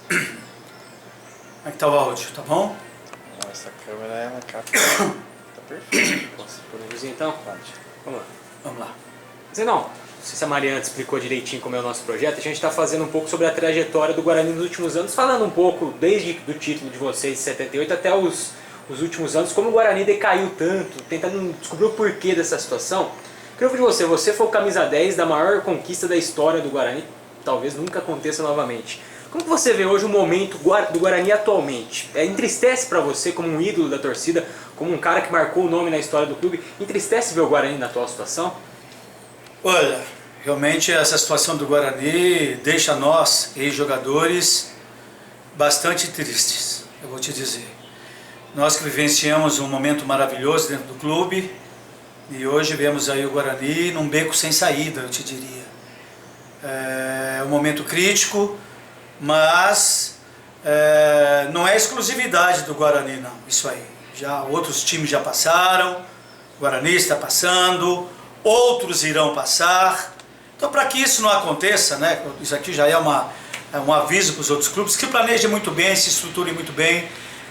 Como é que tá o áudio? Tá bom? Essa câmera ela capta. Tá perfeito. Posso pôr no vizinho então? Pode. Vamos lá. Vamos lá. Zenão, não sei se a Mariana te explicou direitinho como é o nosso projeto. A gente está fazendo um pouco sobre a trajetória do Guarani nos últimos anos, falando um pouco desde do título de vocês de 78 até os últimos anos, como o Guarani decaiu tanto, tentando descobrir o porquê dessa situação. Queria ouvir de você. Você foi o camisa 10 da maior conquista da história do Guarani, talvez nunca aconteça novamente. Como que você vê hoje o momento do Guarani atualmente? Entristece para você como um ídolo da torcida, como um cara que marcou o nome na história do clube? Entristece ver o Guarani na atual situação? Olha, realmente essa situação do Guarani deixa nós, ex-jogadores, bastante tristes, eu vou te dizer. Nós que vivenciamos um momento maravilhoso dentro do clube e hoje vemos aí o Guarani num beco sem saída, eu te diria. É um momento crítico, mas não é exclusividade do Guarani não, isso aí. Já outros times já passaram, o Guarani está passando, outros irão passar. Então, para que isso não aconteça, né, isso aqui já é um aviso para os outros clubes, que planejem muito bem, se estruturem muito bem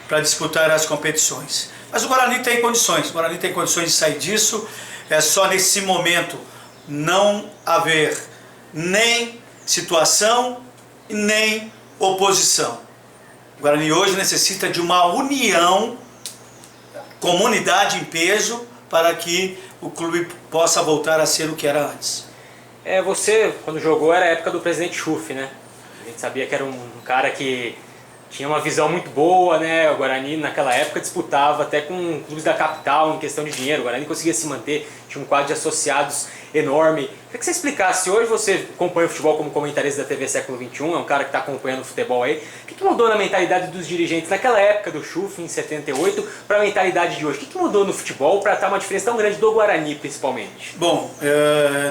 para disputar as competições. Mas o Guarani tem condições, o Guarani tem condições de sair disso. É só nesse momento não haver nem situação e nem oposição. O Guarani hoje necessita de uma união, comunidade em peso, para que o clube possa voltar a ser o que era antes. Você, quando jogou, era a época do presidente Schuff, né? A gente sabia que era um cara que tinha uma visão muito boa, né? O Guarani, naquela época, disputava até com clubes da capital em questão de dinheiro. O Guarani conseguia se manter, tinha um quadro de associados enorme. Queria que você explicasse, hoje você acompanha o futebol como comentarista da TV Século XXI, é um cara que está acompanhando o futebol aí. O que mudou na mentalidade dos dirigentes naquela época do Schuff, em 78, para a mentalidade de hoje? O que mudou no futebol para estar uma diferença tão grande do Guarani, principalmente? Bom,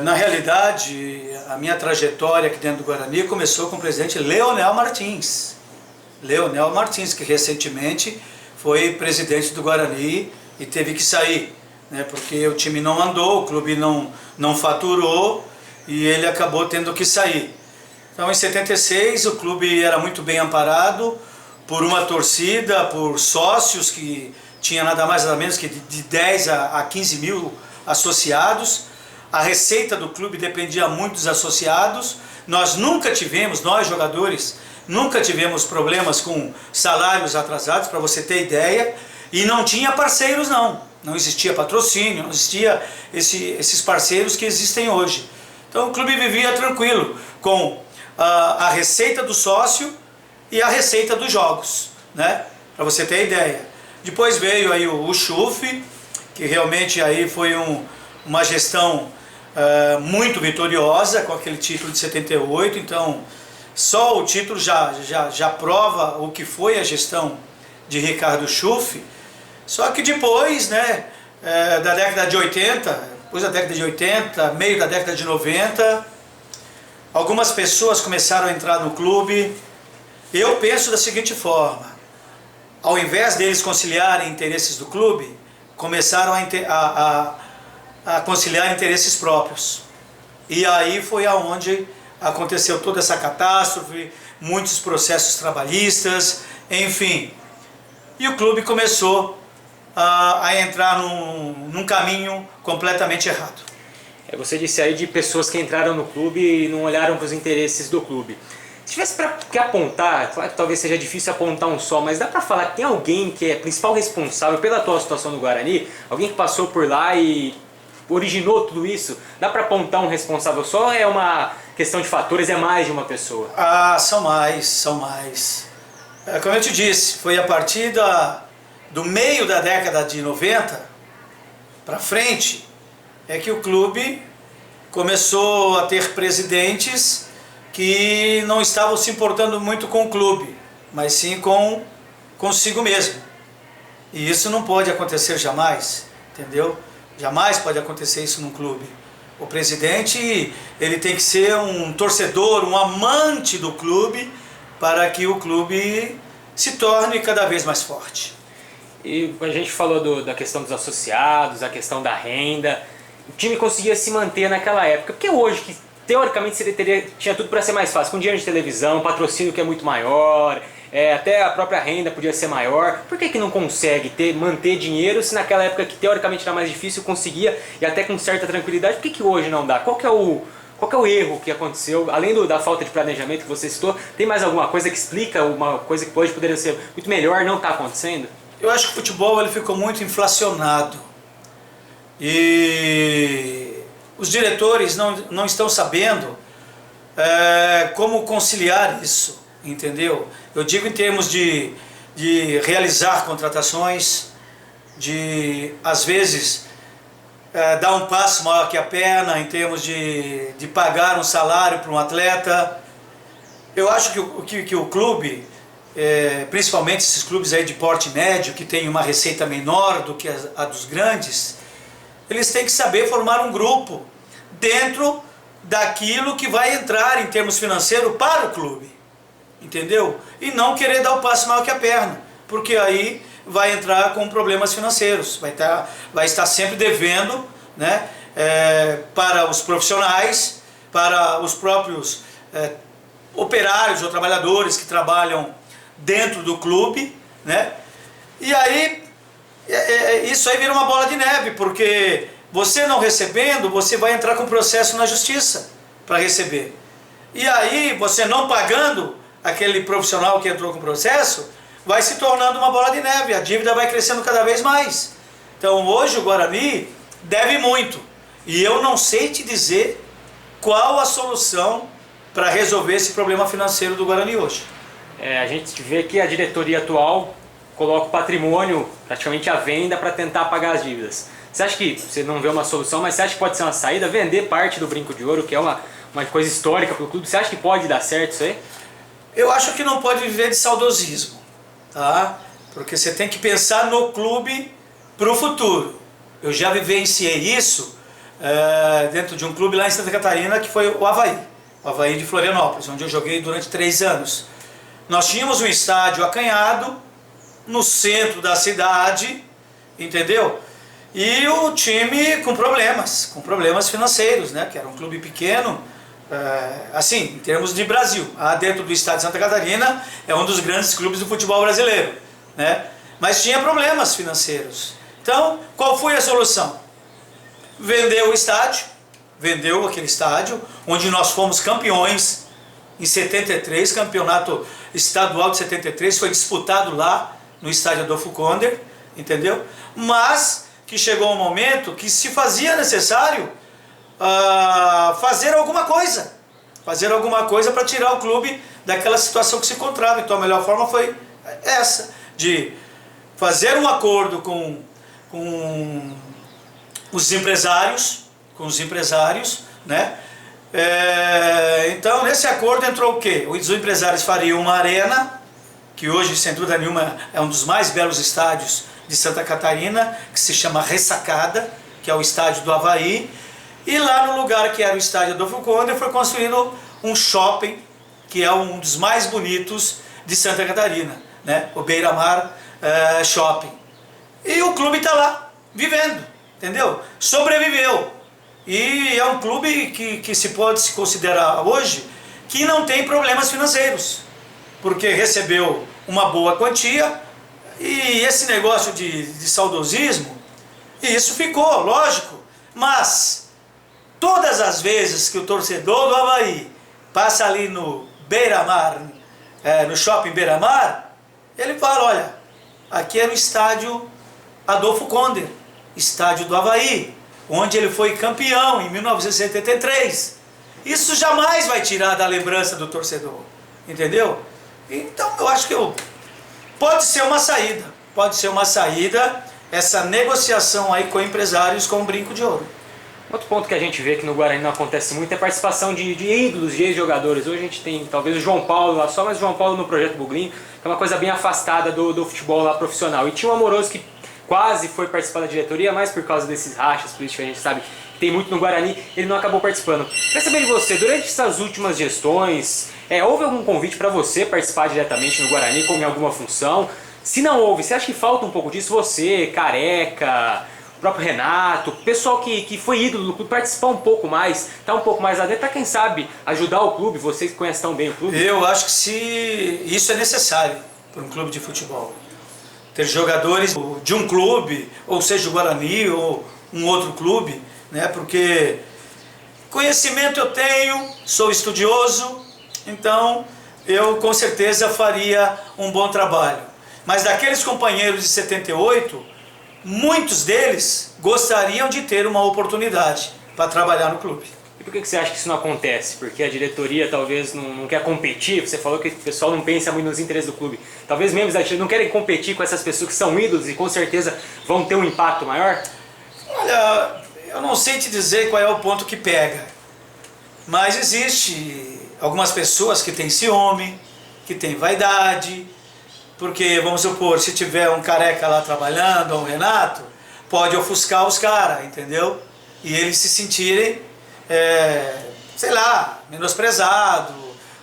na realidade, a minha trajetória aqui dentro do Guarani começou com o presidente Leonel Martins. Leonel Martins, que recentemente foi presidente do Guarani e teve que sair, né, porque o time não andou, o clube não faturou e ele acabou tendo que sair. Então, em 76, o clube era muito bem amparado por uma torcida, por sócios que tinha nada mais nada menos que de 10 a 15 mil associados. A receita do clube dependia muito dos associados. Nós nunca tivemos, nós jogadores, nunca tivemos problemas com salários atrasados, para você ter ideia, e não tinha parceiros não existia patrocínio, não existia esses parceiros que existem hoje. Então o clube vivia tranquilo com a receita do sócio e a receita dos jogos, né? Para você ter ideia. Depois veio aí o Schuff, que realmente aí foi uma gestão muito vitoriosa com aquele título de 78, então só o título já prova o que foi a gestão de Ricardo Schuff. Só que depois, né, da década de 80, depois da década de 80, meio da década de 90, algumas pessoas começaram a entrar no clube. Eu penso da seguinte forma: ao invés deles conciliarem interesses do clube, começaram a conciliar interesses próprios. E aí foi aonde aconteceu toda essa catástrofe, muitos processos trabalhistas, enfim. E o clube começou a entrar num caminho completamente errado. Você disse aí de pessoas que entraram no clube e não olharam para os interesses do clube. Se tivesse que apontar, claro que talvez seja difícil apontar um só, mas dá para falar que tem alguém que é principal responsável pela atual situação do Guarani? Alguém que passou por lá e originou tudo isso? Dá para apontar um responsável só ou é uma questão de fatores, é mais de uma pessoa? São mais. Como eu te disse, foi a partir do meio da década de 90 para frente é que o clube começou a ter presidentes que não estavam se importando muito com o clube, mas sim consigo mesmo. E isso não pode acontecer jamais, entendeu? Jamais pode acontecer isso num clube. O presidente, ele tem que ser um torcedor, um amante do clube, para que o clube se torne cada vez mais forte. E a gente falou da questão dos associados, a questão da renda. O time conseguia se manter naquela época. Porque hoje que teoricamente tinha tudo para ser mais fácil, com dinheiro de televisão, patrocínio que é muito maior, até a própria renda podia ser maior. Por que não consegue manter dinheiro se naquela época que teoricamente era mais difícil conseguia e até com certa tranquilidade? Por que hoje não dá? Qual que é o erro que aconteceu? Além da falta de planejamento que você citou, tem mais alguma coisa que explica uma coisa que poderia ser muito melhor não está acontecendo? Eu acho que o futebol ele ficou muito inflacionado e os diretores não estão sabendo como conciliar isso, entendeu? Eu digo em termos de realizar contratações, de às vezes dar um passo maior que a perna em termos de pagar um salário para um atleta. Eu acho que o clube, principalmente esses clubes aí de porte médio, que tem uma receita menor do que a dos grandes, eles têm que saber formar um grupo dentro daquilo que vai entrar em termos financeiros para o clube, entendeu? E não querer dar o passo maior que a perna, porque aí vai entrar com problemas financeiros, vai estar sempre devendo, né, para os profissionais, para os próprios operários ou trabalhadores que trabalham dentro do clube, né? E aí isso aí vira uma bola de neve, porque você não recebendo, você vai entrar com processo na justiça para receber. E aí você não pagando aquele profissional que entrou com processo, vai se tornando uma bola de neve, a dívida vai crescendo cada vez mais. Então hoje o Guarani deve muito, e eu não sei te dizer qual a solução para resolver esse problema financeiro do Guarani hoje. A gente vê que a diretoria atual coloca o patrimônio praticamente à venda para tentar pagar as dívidas. Você acha que, você não vê uma solução, mas você acha que pode ser uma saída, vender parte do Brinco de Ouro, que é uma coisa histórica para o clube? Você acha que pode dar certo isso aí? Eu acho que não pode viver de saudosismo, tá? Porque você tem que pensar no clube para o futuro. Eu já vivenciei isso dentro de um clube lá em Santa Catarina, que foi o Avaí de Florianópolis, onde eu joguei durante 3 anos. Nós tínhamos um estádio acanhado no centro da cidade, entendeu? E o time com problemas financeiros, né? Que era um clube pequeno, assim, em termos de Brasil. Dentro do estado de Santa Catarina é um dos grandes clubes do futebol brasileiro, né? Mas tinha problemas financeiros. Então, qual foi a solução? Vendeu o estádio, vendeu aquele estádio, onde nós fomos campeões em 73, campeonato estadual de 73, foi disputado lá no estádio Adolfo Konder, entendeu? Mas que chegou um momento que se fazia necessário fazer alguma coisa para tirar o clube daquela situação que se encontrava. Então a melhor forma foi essa, de fazer um acordo com os empresários, né? Então nesse acordo entrou o quê? Os empresários fariam uma arena, que hoje sem dúvida nenhuma é um dos mais belos estádios de Santa Catarina, que se chama Ressacada, que é o estádio do Avaí, e lá no lugar que era o estádio Adolfo Konder foi construído um shopping, que é um dos mais bonitos de Santa Catarina, né? O Beira-Mar Shopping. E o clube está lá, vivendo, entendeu? Sobreviveu. E é um clube que se pode se considerar hoje que não tem problemas financeiros, porque recebeu uma boa quantia. E esse negócio de saudosismo, isso ficou, lógico, mas todas as vezes que o torcedor do Avaí passa ali no Beira-Mar, no shopping Beira-Mar, ele fala, olha, aqui é no estádio Adolfo Konder, estádio do Avaí, onde ele foi campeão em 1973. Isso jamais vai tirar da lembrança do torcedor, entendeu? Então eu acho que pode ser uma saída essa negociação aí com empresários com o Brinco de Ouro. Outro ponto que a gente vê que no Guarani não acontece muito é a participação de ídolos, de ex-jogadores. Hoje a gente tem talvez o João Paulo lá só, mas o João Paulo no Projeto Bugrinho, que é uma coisa bem afastada do futebol lá profissional. E tinha um Amoroso que quase foi participar da diretoria, mas por causa desses rachas políticos que a gente sabe que tem muito no Guarani, ele não acabou participando. Queria saber de você, durante essas últimas gestões, houve algum convite para você participar diretamente no Guarani, como em alguma função? Se não houve, você acha que falta um pouco disso? Você, Careca, o próprio Renato, pessoal que foi ídolo do clube, participar um pouco mais, estar um pouco mais lá dentro, para quem sabe ajudar o clube, vocês que conhecem tão bem o clube? Eu acho que se isso é necessário para um clube de futebol. Ter jogadores de um clube, ou seja o Guarani ou um outro clube, né? Porque conhecimento eu tenho, sou estudioso, então eu com certeza faria um bom trabalho. Mas daqueles companheiros de 78, muitos deles gostariam de ter uma oportunidade para trabalhar no clube. E por que você acha que isso não acontece? Porque a diretoria talvez não quer competir? Você falou que o pessoal não pensa muito nos interesses do clube. Talvez membros da diretoria não querem competir com essas pessoas que são ídolos e com certeza vão ter um impacto maior? Olha, eu não sei te dizer qual é o ponto que pega, mas existe algumas pessoas que têm ciúme, que têm vaidade, porque, vamos supor, se tiver um careca lá trabalhando, ou um Renato, pode ofuscar os caras, entendeu? E eles se sentirem, sei lá, menosprezado,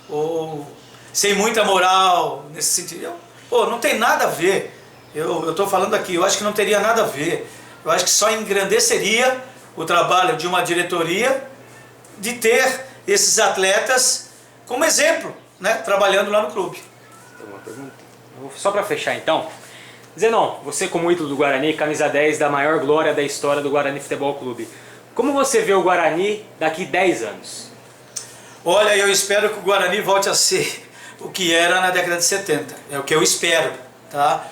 ou sem muita moral, nesse sentido. Pô, não tem nada a ver. Eu estou falando aqui, eu acho que não teria nada a ver. Eu acho que só engrandeceria o trabalho de uma diretoria de ter esses atletas como exemplo, né, trabalhando lá no clube. Tem uma pergunta? Só para fechar então, Zenon, você como ídolo do Guarani, camisa 10 da maior glória da história do Guarani Futebol Clube, como você vê o Guarani daqui 10 anos? Olha, eu espero que o Guarani volte a ser o que era na década de 70, é o que eu espero, tá?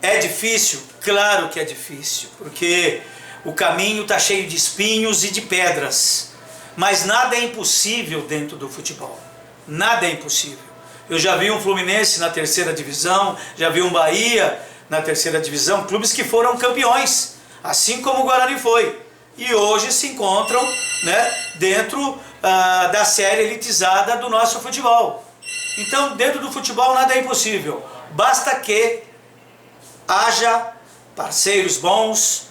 É difícil? Claro que é difícil, porque o caminho está cheio de espinhos e de pedras, mas nada é impossível dentro do futebol, nada é impossível. Eu já vi um Fluminense na terceira divisão, já vi um Bahia na terceira divisão, clubes que foram campeões, assim como o Guarani foi. E hoje se encontram, né, dentro da série elitizada do nosso futebol. Então, dentro do futebol nada é impossível. Basta que haja parceiros bons,